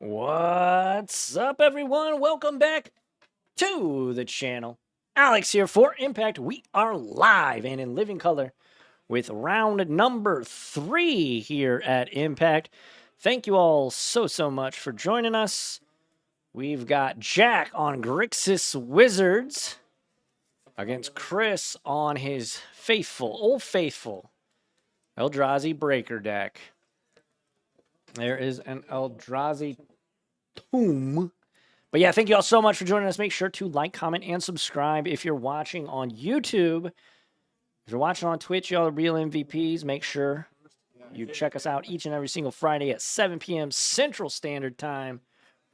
What's up, everyone? Welcome back to the channel. Alex here for Impact. We are live and in living color with round number 3 here at Impact. Thank you all so much for joining us. We've got Jack on Grixis Wizards against Chris on his old faithful Eldrazi Breaker deck. There is an Eldrazi Tomb. But yeah, thank you all so much for joining us. Make sure to like, comment, and subscribe if you're watching on YouTube. If you're watching on Twitch, y'all are real MVPs. Make sure you check us out each and every single Friday at 7 p.m. Central Standard Time.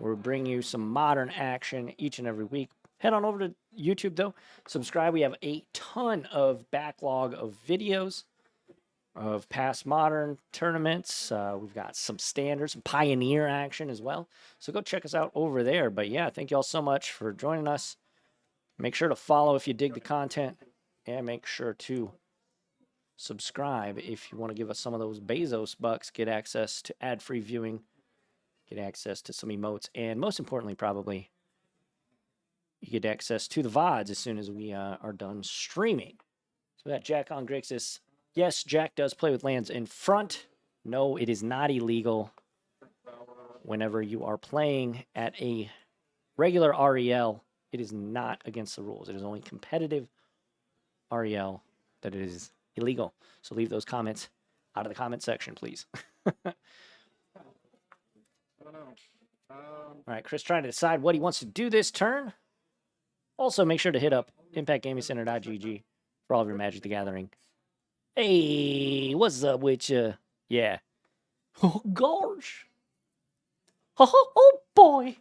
We'll bring you some modern action each and every week. Head on over to YouTube, though. Subscribe. We have a ton of backlog of videos of past modern tournaments. We've got some standards, some pioneer action as well. So go check us out over there. But yeah, thank you all so much for joining us. Make sure to follow if you dig the content. And make sure to subscribe if you want to give us some of those Bezos bucks. Get access to ad-free viewing. Get access to some emotes. And most importantly, probably, you get access to the VODs as soon as we are done streaming. So we got Jack on Grixis. Yes, Jack does play with lands in front. No, it is not illegal whenever you are playing at a regular REL. It is not against the rules. It is only competitive REL that it is illegal. So leave those comments out of the comment section, please. All right, Chris trying to decide what he wants to do this turn. Also, make sure to hit up impactgamingcenter.gg for all of your Magic the Gathering. Hey, what's up with you? Yeah. Oh, gosh. Oh, boy.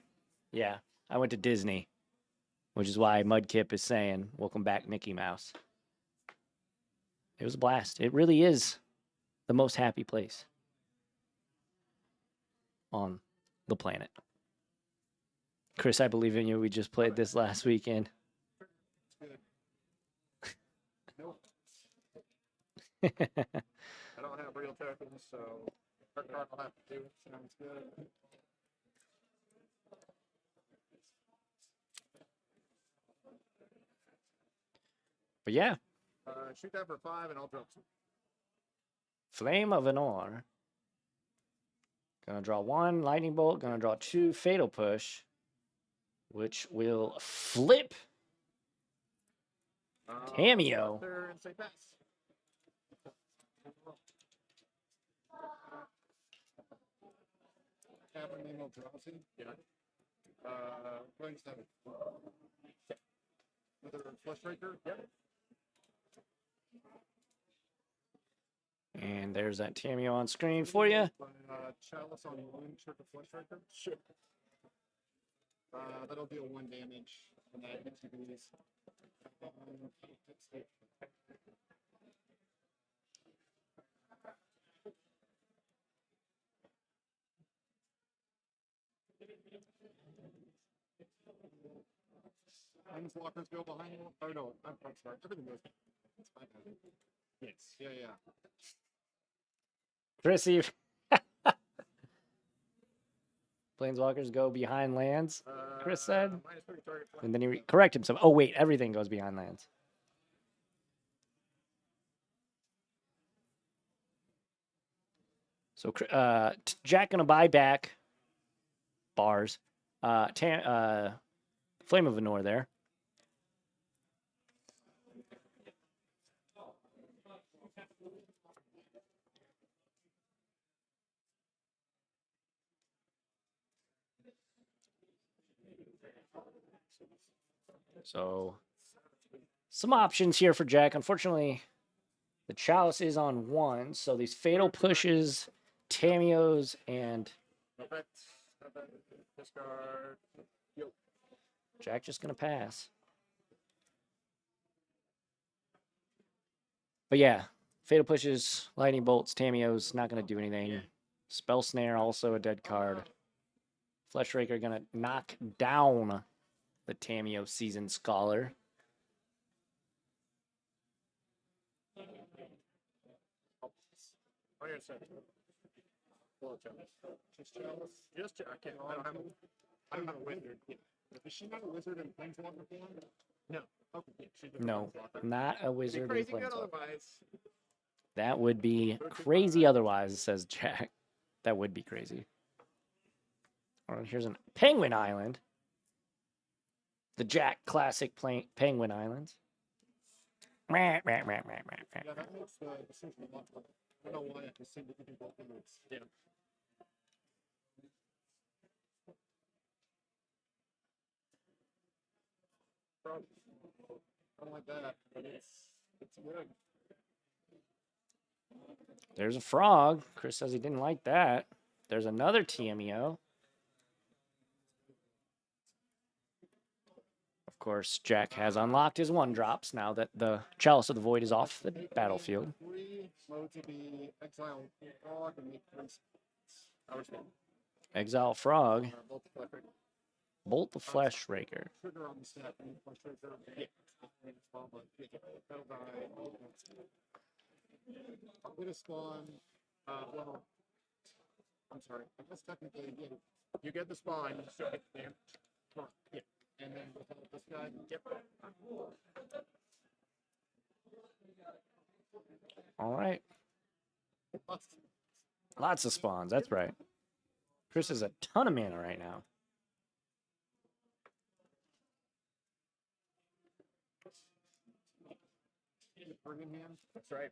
Yeah, I went to Disney, which is why Mudkip is saying, welcome back, Mickey Mouse. It was a blast. It really is the most happy place on the planet. Chris, I believe in you. We just played this last weekend. I don't have real tokens, so her card will have to do it. Sounds good. But yeah. Shoot that for 5 and I'll drop some. Flame of Anor. Gonna draw 1 Lightning Bolt. Gonna draw 2 Fatal Push, which will flip Tameo. And say pass. Eldrazi. Yeah. Going 7. Another Flush Breaker. Yep. And there's that Tameo on screen for you. Chalice on 1 Triple Flush Breaker. Sure. That'll deal 1 damage. And that hits you these. Walkers go behind you. Oh no, I'm sorry. Everything goes. It's fine. Yes. Yeah. Chrissy. Planeswalkers go behind lands, Chris said. And then he corrected himself. Oh, wait, everything goes behind lands. So Jack going to buy back bars. Flame of Anor there. So, some options here for Jack. Unfortunately, the Chalice is on 1, so these Fatal Pushes, Tameos, and Jack just going to pass. But yeah, Fatal Pushes, Lightning Bolts, Tameos, not going to do anything. Spell Snare, also a dead card. Fleshraker going to knock down the Tameo Seasoned Scholar. Well, just chalice. Just I can't. I don't have a wizard. Yeah. Is she not a wizard in Planeswalker form? No. Okay. Yeah, she's a No, Planeswalker. not a It'd be wizard in crazy good Planeswalker. otherwise. That would be crazy otherwise, says Jack. That would be crazy. All right, here's a Penguin Island. The Jack Classic Penguin Islands. Yeah, that makes the decision a lot better. I don't know why I can seem to do both of those. Yeah. Probably. I don't like that, but it's good. There's a frog. Chris says he didn't like that. There's another TMEO. Of course, Jack has unlocked his 1-drops now that the Chalice of the Void is off the battlefield. 3 mode to be exile frog and make 3 hours. Exile Frog. Bolt Bolt the flesh. the Flesh Raker. Trigger on the step and flesh raker. Yeah. That'll die. I'm gonna spawn. Well, I'm sorry. I guess technically, yeah, you get the spawn, you still get the damage. Yeah. And then without this guy, yep. All right. Lots of spawns. That's right. Chris has a ton of mana right now. That's right.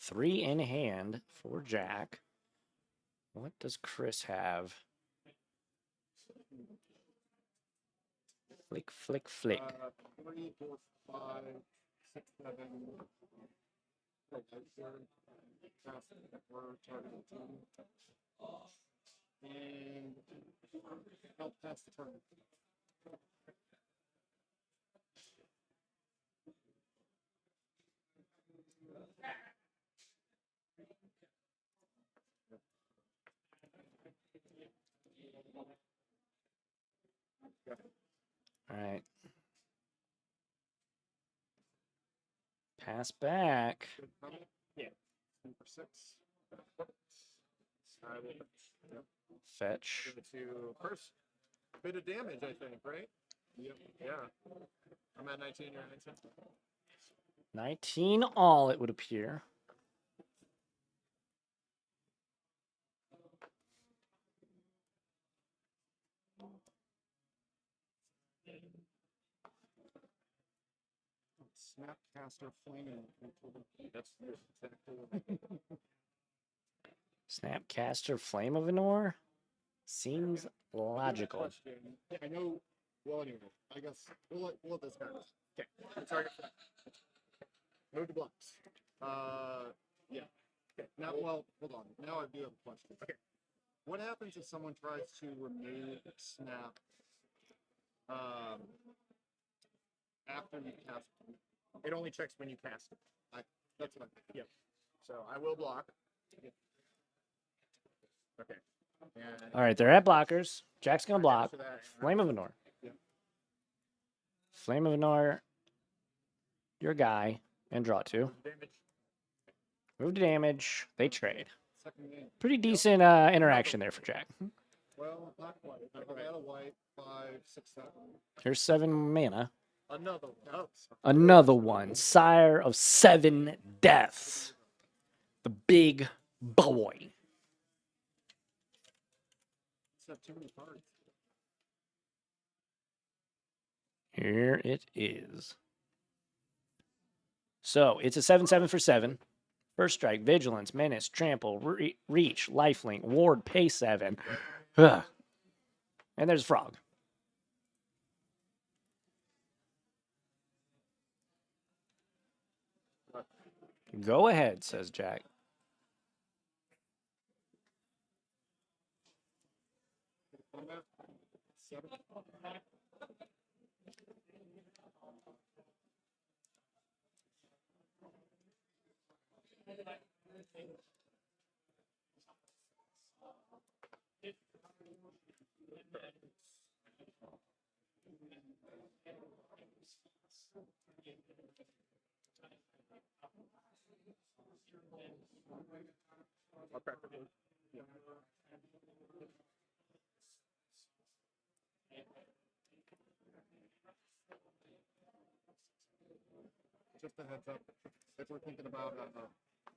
3 in hand for Jack. What does Chris have? Flick, flick, flick. 3, 4, 5, 6, 7. We're targeting 2. And help pass the turn. All right. Pass back. Yeah. 2 for 6. Yep. Fetch. To first bit of damage, I think, right? Yep. Yeah. I'm at 19, you're at 19. 19 all, it would appear. Snapcaster Flaming. That's exactly what Snapcaster Flame of Anor? Seems logical. Yeah, I know. Well, anyway, I guess we'll let this guy. Okay. Target. Move the blocks. Yeah. Okay. Now, well, hold on. Now I do have a question. Okay. What happens if someone tries to remove snap after you cast it? It only checks when you cast it. That's what I yep. So I will block. Okay. And All right, they're at blockers. Jack's going to block. after that, Flame of Anor. Yeah. Flame of Anor, your guy, and draw 2. damage. Move to damage. They trade. Second game. Pretty decent interaction there for Jack. Well, not quite. I got a white, 5, 6, 7. Here's 7 mana. Another one. Oh, Another one. Sire of 7 deaths. The big boy. have too many cards. Here it is. So it's a 7/7 for 7. First strike, vigilance, menace, trample, reach, lifelink, ward, pay 7. Ugh. And there's frog. Go ahead, says Jack. preferably. Yeah. Just a heads up, if we're thinking about,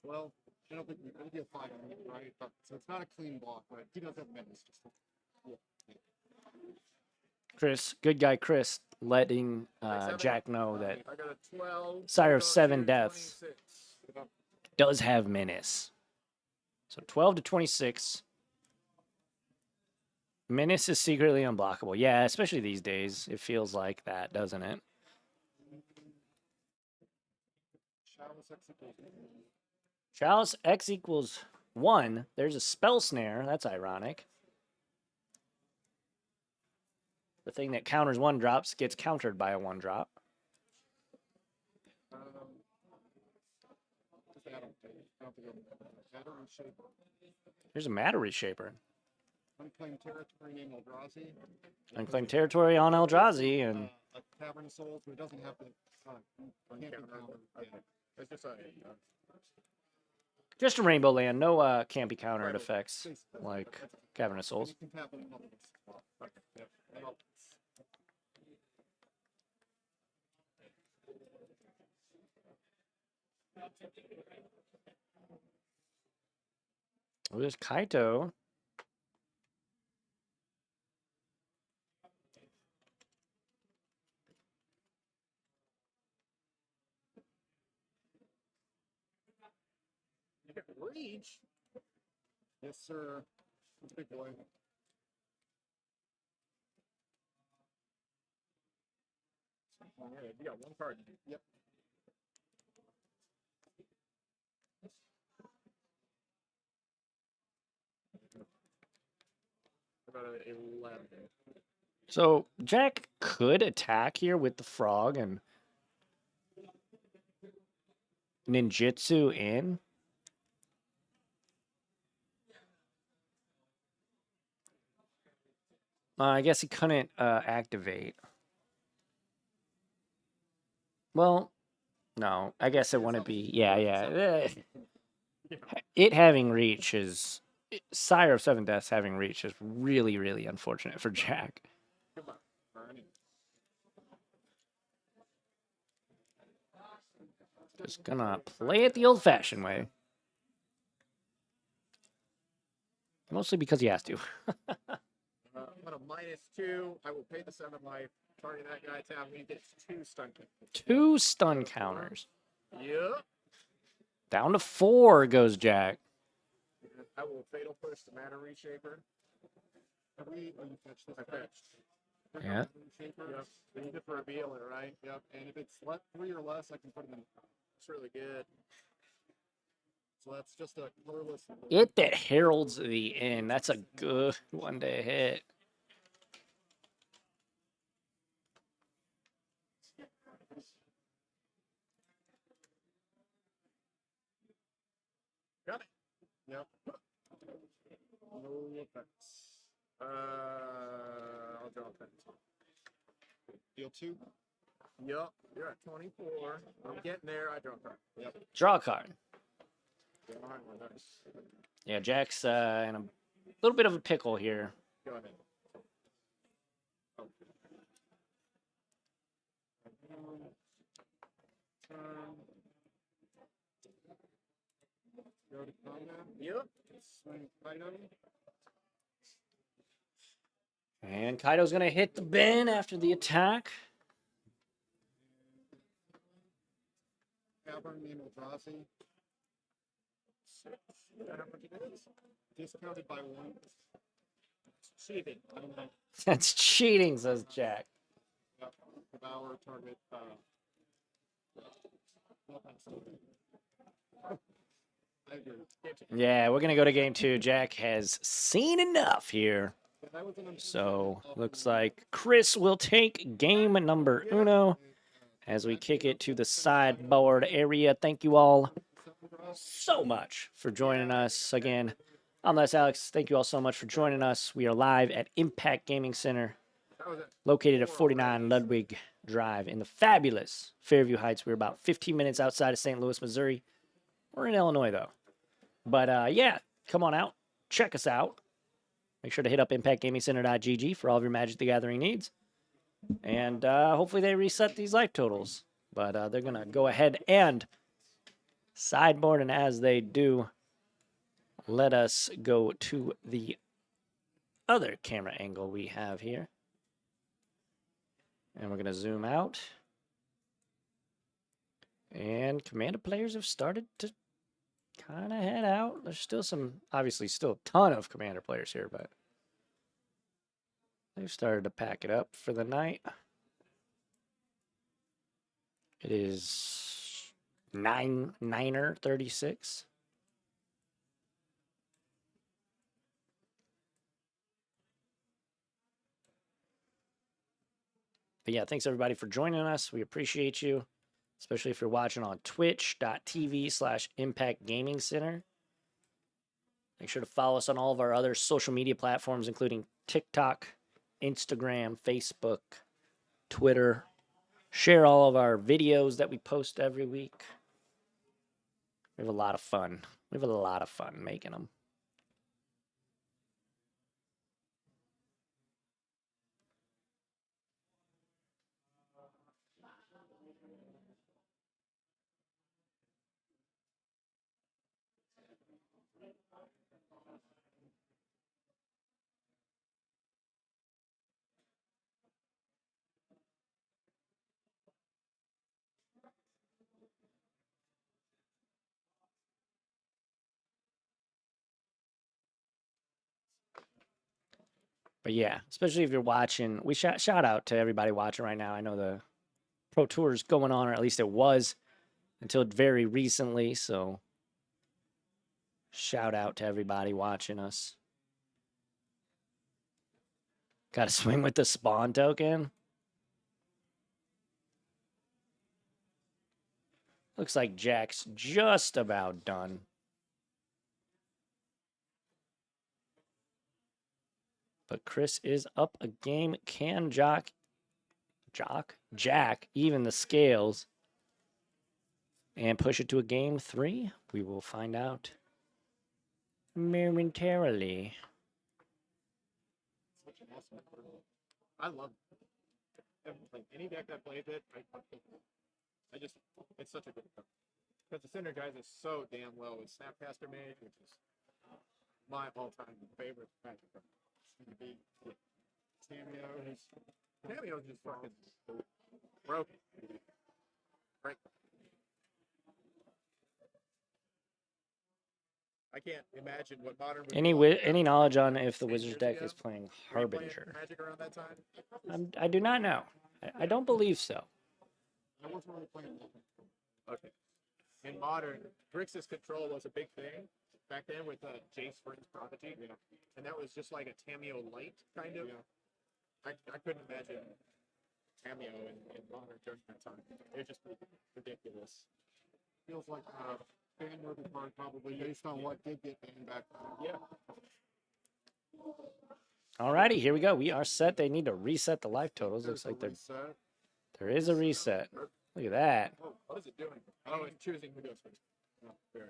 well, I don't think it'll be a 5, right? But, so it's not a clean block, but he does have menace. Just yeah. Chris, good guy Chris, letting Jack know that I got a 12. Sire of 7 Deaths 26. does have menace. So 12 to 26. Menace is secretly unblockable. Yeah, especially these days. It feels like that, doesn't it? Chalice X equals 1. There's a spell snare. That's ironic. The thing that counters 1-drops gets countered by a 1-drop. Here's a matter reshaper. Unclaimed territory named Eldrazi. Unclaimed territory on Eldrazi, and a Cavern of Souls, but it doesn't have to. It's just a. Just a rainbow land, no can't be countered effects like Cavern of Souls. Oh, there's Kaito. You got reach. Yes, sir. Big boy. You got one card. Yep. About an 11. So Jack could attack here with the frog and ninjutsu in. I guess he couldn't activate. Well, no, I guess it wouldn't be. Yeah. It having reach is Sire of 7 Deaths having reach is really, really unfortunate for Jack. Just gonna play it the old-fashioned way. Mostly because he has to. I'm at a -2. I will pay the 7 life. Target that guy tap. He gets 2 stun counters. 2 stun counters. Yep. Down to 4 goes Jack. I will fatal push the mana reshaper. Have we fetched this? I fetched. Yeah. Yep. Then you just reveal it, right? Yep. And if it's 3 or less, I can put it in. It's really good. So that's just a colorless. It that heralds the end. That's a good one to hit. Got it. Yep. No effects. I'll draw a pen. Deal 2. Yep. You're at 24. I'm getting there. I draw a card. Yep. Draw a card. Nice. Yeah, Jack's in a little bit of a pickle here. Go ahead. Go to combat. Yep. Swing item. And Kaido's going to hit the bin after the attack. Cavern named Eldrazi. 6. How much it is? Discounted by 1. It's cheating. I don't know. That's cheating, says Jack. Yep. Devour target. I agree. Yeah, we're going to go to game 2. Jack has seen enough here. So, looks like Chris will take game number 1 as we kick it to the sideboard area. Thank you all so much for joining us. Again, I'm Les Alex. Thank you all so much for joining us. We are live at Impact Gaming Center, located at 49 Ludwig Drive in the fabulous Fairview Heights. We're about 15 minutes outside of St. Louis, Missouri. We're in Illinois, though. But, yeah, come on out, check us out. Make sure to hit up impactgamingcenter.gg for all of your Magic the Gathering needs. And hopefully they reset these life totals. But they're going to go ahead and sideboard. And as they do, let us go to the other camera angle we have here. And we're going to zoom out. And Commander players have started to kind of head out. There's still some, obviously still a ton of Commander players here, but they've started to pack it up for the night. It is 9:36. But yeah, thanks everybody for joining us. We appreciate you, especially if you're watching on twitch.tv/Impact Gaming Center. Make sure to follow us on all of our other social media platforms, including TikTok, Instagram, Facebook, Twitter. Share all of our videos that we post every week. We have a lot of fun. We have a lot of fun making them. But yeah, especially if you're watching, we shout out to everybody watching right now. I know the Pro Tour is going on, or at least it was until very recently. So shout out to everybody watching us. Got to swing with the spawn token. Looks like Jack's just about done. But Chris is up a game. Can Jack even the scales and push it to a game 3? We will find out momentarily. Such an awesome card. I love it. Like any deck that plays it, it's such a good card. Because the Cinder guys is so damn low with Snapcaster Mage, which is my all-time favorite Magic card. Tameo's just fucking broken. Right. I can't imagine what Modern would be like Any knowledge on if the 10 Wizards years deck ago? is playing Were you playing Harbinger? Magic around that time? I do not know. I don't believe so. I wasn't really playing. Okay. In Modern, Grixis control was a big thing back then with Jace Springs Prodigy. Yeah. And that was just like a Tameo light, kind of. Yeah. I couldn't imagine Tameo in Modern during that time. It was just ridiculous. Feels like a fan-worthy card probably based on what did get banned back then. Yeah. Alrighty, here we go. We are set. They need to reset the life totals. Looks like there is a reset. Look at that. Oh, what is it doing? Oh, it's choosing who goes first. Oh, very.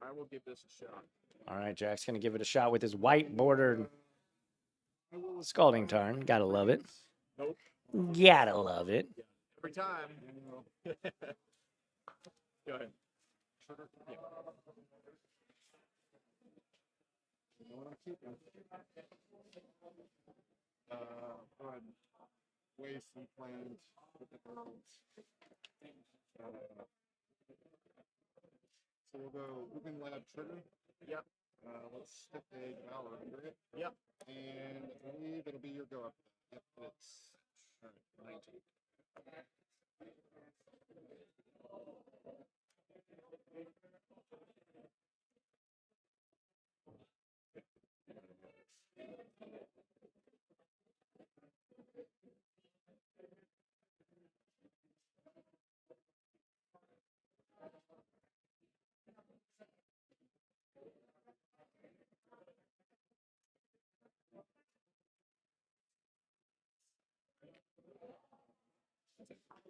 I will give this a shot. All right, Jack's going to give it a shot with his white bordered Scalding Tarn. Gotta love it. Nope. Gotta love it. Yeah. Every time. Go ahead. Yeah. Go ahead. Waste some plans with the cards. So we'll go Moving Lab Trigger. Yep. Let's stick a Valor under it. Yep. And I believe it'll be your go up. Yep, it's 19.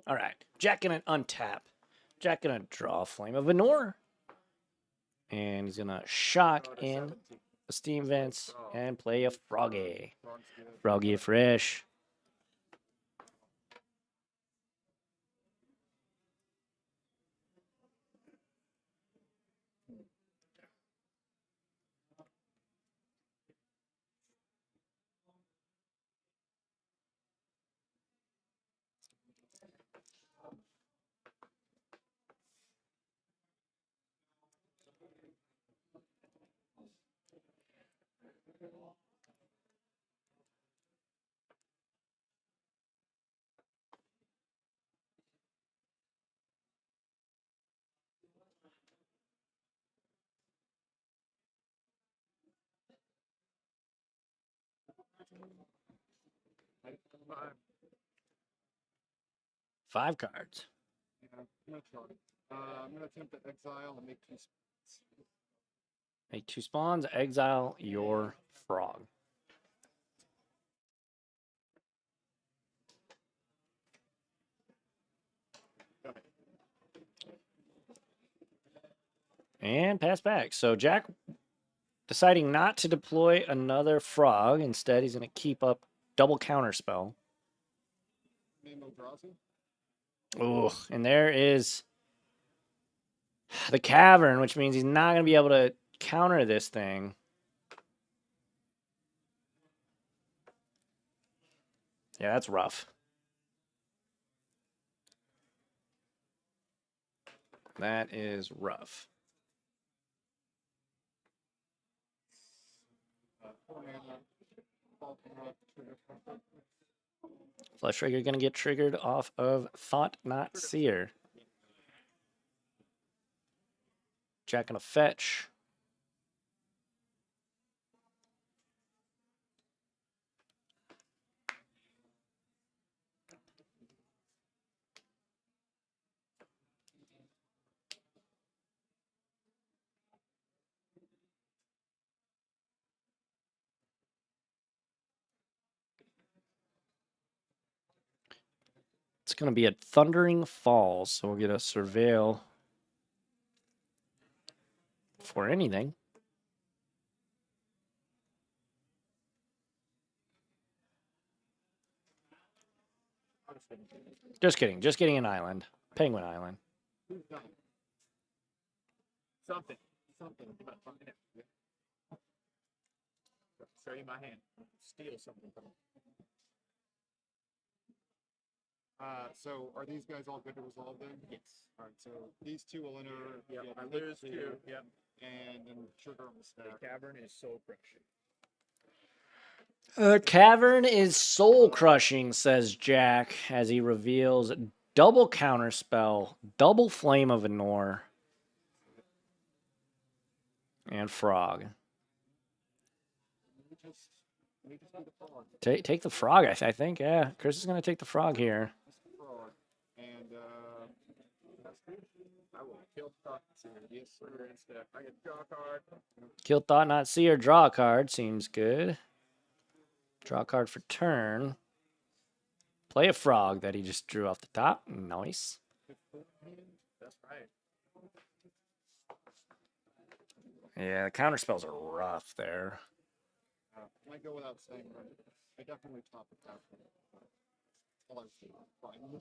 All right. Jack gonna untap. Jack gonna draw Flame of Venor. And he's gonna shock in the Steam Vents and play a Froggy. Froggy fresh. Five cards. Yeah, I'm gonna try. I'm gonna attempt to exile and make 2 spells. Make 2 spawns, exile your frog. Okay. And pass back. So Jack deciding not to deploy another frog. Instead, he's going to keep up double counterspell. Name Eldrazi. Ooh, and there is the cavern, which means he's not going to be able to counter this thing. Yeah, that's rough. That is rough. 4 mana. Flush trigger going to get triggered off of Thought Not Seer. Jack going to fetch. It's going to be a Thundering Falls, so we'll get a Surveil for anything. Just kidding. Just getting an island. Penguin Island. Something. Show you my hand. Steal something from me. So are these guys all good to resolve then? Yes. All right. So these 2 will enter. Yep, yeah, I click lose 2. Yep. And then trigger on the stack. The cavern is soul crushing. The cavern is soul crushing, says Jack, as he reveals double counterspell, double Flame of Venor, and Frog. We just do the frog. Take the Frog, I think. Yeah, Chris is going to take the Frog here. Just the frog. And that's good. I will kill Thought Seer. Yes, sir. Instead, I get to draw a card. Kill Thought Not Seer, draw a card. Seems good. Draw a card for turn. Play a Frog that he just drew off the top. Nice. That's right. Yeah, the counterspells are rough there. Might go without saying, but I definitely top the top.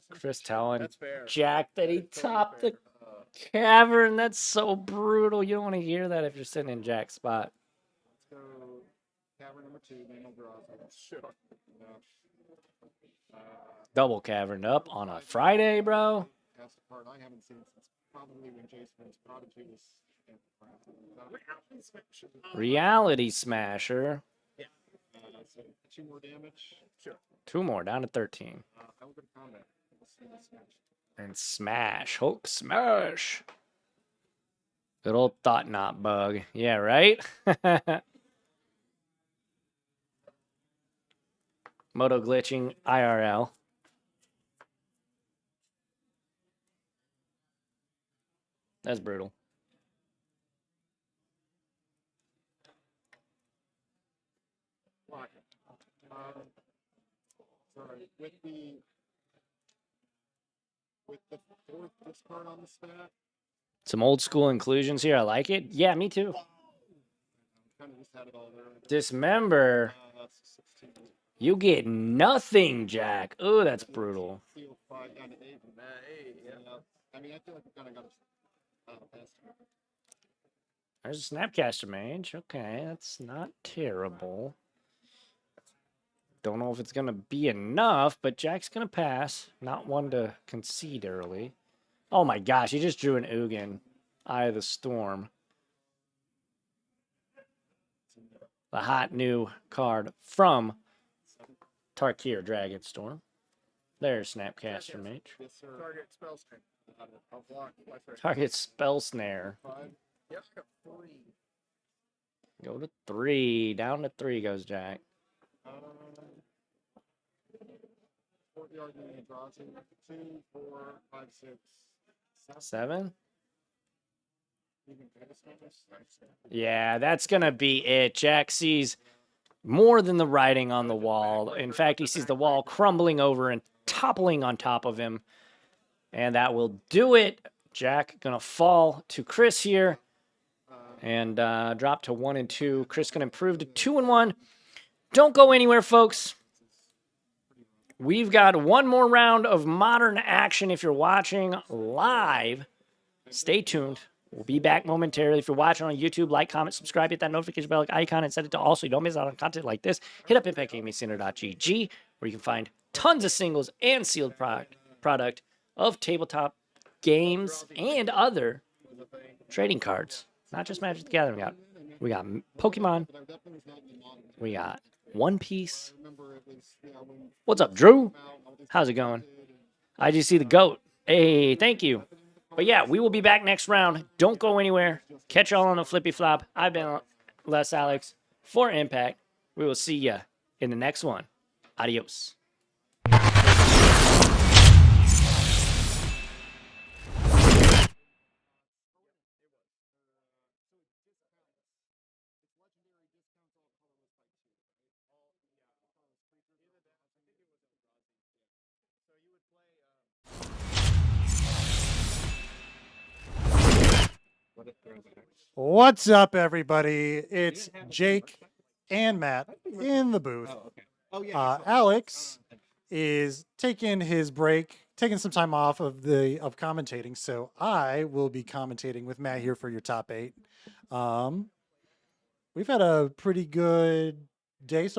Chris telling That's fair. Jack that he That is totally topped the fair. cavern. That's so brutal. You don't want to hear that if you're sitting in Jack's spot. Let's go cavern number 2, name Eldrazi. Sure. Double caverned up on a Friday, bro. That's the part I haven't seen since probably when Jason's Prodigy was. Reality Smasher. So 2 more damage. Sure. 2 more, down to 13. I will go to combat. And smash. Hulk smash. Good old Thought Knot bug. Yeah, right? Moto glitching IRL. That's brutal. Sorry, with the with the 4th discard on the stat. Some old school inclusions here. I like it. Yeah, me too. Kind of just had it all there. Dismember. That's 16. You get nothing, Jack. Oh, that's brutal. Seal 5 down to 8. Yeah. I mean, I feel like we kind of got a pass. There's a Snapcaster Mage. Okay, that's not terrible. Don't know if it's going to be enough, but Jack's going to pass. Not one to concede early. Oh my gosh, he just drew an Ugin. Eye of the Storm. The hot new card from Tarkir Dragonstorm. There's Snapcaster Mage. Yes, sir. Target spell strength. I'll block. Target Spell Snare. 5. Yep. 3. Go to 3. Down to 3 goes Jack. Courtyard and Eldrazi. 2, 4, 5, 6, 7. 7? Even Pegasus. Yeah, that's going to be it. Jack sees more than the writing on the wall. In fact, he sees the wall crumbling over and toppling on top of him. And that will do it. Jack going to fall to Chris here and drop to 1 and 2. Chris going to improve to 2 and 1. Don't go anywhere, folks. We've got one more round of Modern action. If you're watching live, stay tuned. We'll be back momentarily. If you're watching on YouTube, like, comment, subscribe, hit that notification bell icon, and set it to all so you don't miss out on content like this. Hit up ImpactGamingCenter.gg, where you can find tons of singles and sealed product of tabletop games and other trading cards. Not just Magic the Gathering. We got Pokemon. We got One Piece. What's up, Drew? How's it going? IGC the GOAT. Hey, thank you. But yeah, we will be back next round. Don't go anywhere. Catch y'all on the flippy flop. I've been Les Alex for Impact. We will see ya in the next one. Adios. What's up, everybody? It's Jake and Matt in the booth. Alex is taking his break, taking some time off of commentating, so I will be commentating with Matt here for your top 8. We've had a pretty good day so